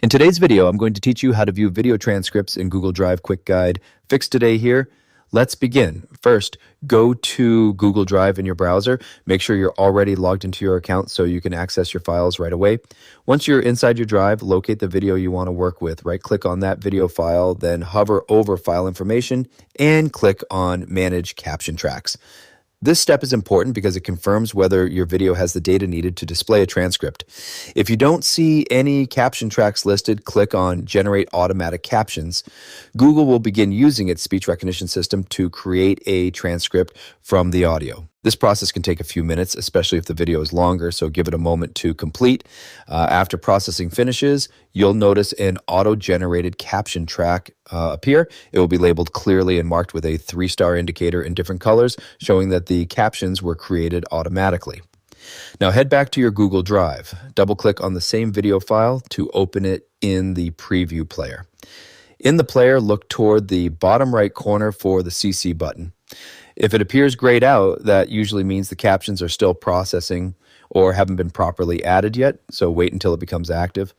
In today's video, I'm going to teach you how to view video transcripts in Google Drive Quick Guide. Fix today here. Let's begin. First, go to Google Drive in your browser. Make sure you're already logged into your account so you can access your files right away. Once you're inside your drive, locate the video you want to work with. Right-click on that video file, then hover over File Information and click on Manage Caption Tracks. This step is important because it confirms whether your video has the data needed to display a transcript. If you don't see any caption tracks listed, click on Generate Automatic Captions. Google will begin using its speech recognition system to create a transcript from the audio. This process can take a few minutes, especially if the video is longer, so give it a moment to complete. After processing finishes, you'll notice an auto-generated caption track appear. It will be labeled clearly and marked with a 3-star indicator in different colors, showing that the captions were created automatically. Now head back to your Google Drive. Double-click on the same video file to open it in the preview player. In the player, look toward the bottom right corner for the CC button. If it appears grayed out, that usually means the captions are still processing or haven't been properly added yet, so wait until it becomes active.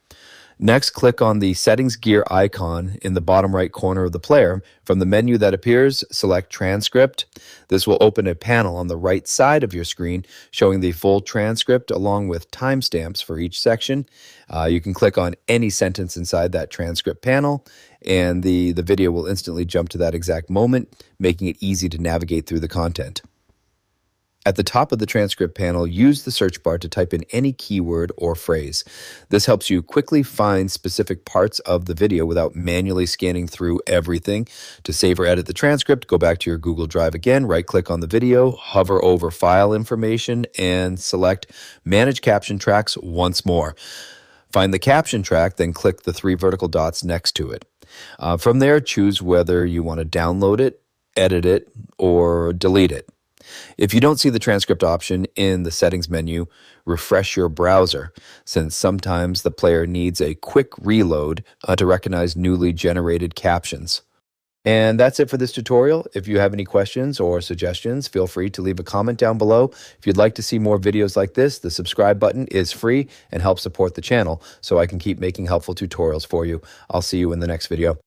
Next, click on the Settings gear icon in the bottom right corner of the player. From the menu that appears, select Transcript. This will open a panel on the right side of your screen showing the full transcript along with timestamps for each section. You can click on any sentence inside that transcript panel, and the video will instantly jump to that exact moment, making it easy to navigate through the content. At the top of the transcript panel, use the search bar to type in any keyword or phrase. This helps you quickly find specific parts of the video without manually scanning through everything. To save or edit the transcript, go back to your Google Drive again, right-click on the video, hover over File Information, and select Manage Caption Tracks once more. Find the caption track, then click the 3 vertical dots next to it. From there, choose whether you want to download it, edit it, or delete it. If you don't see the transcript option in the settings menu, refresh your browser, since sometimes the player needs a quick reload to recognize newly generated captions. And that's it for this tutorial. If you have any questions or suggestions, feel free to leave a comment down below. If you'd like to see more videos like this, the subscribe button is free and helps support the channel so I can keep making helpful tutorials for you. I'll see you in the next video.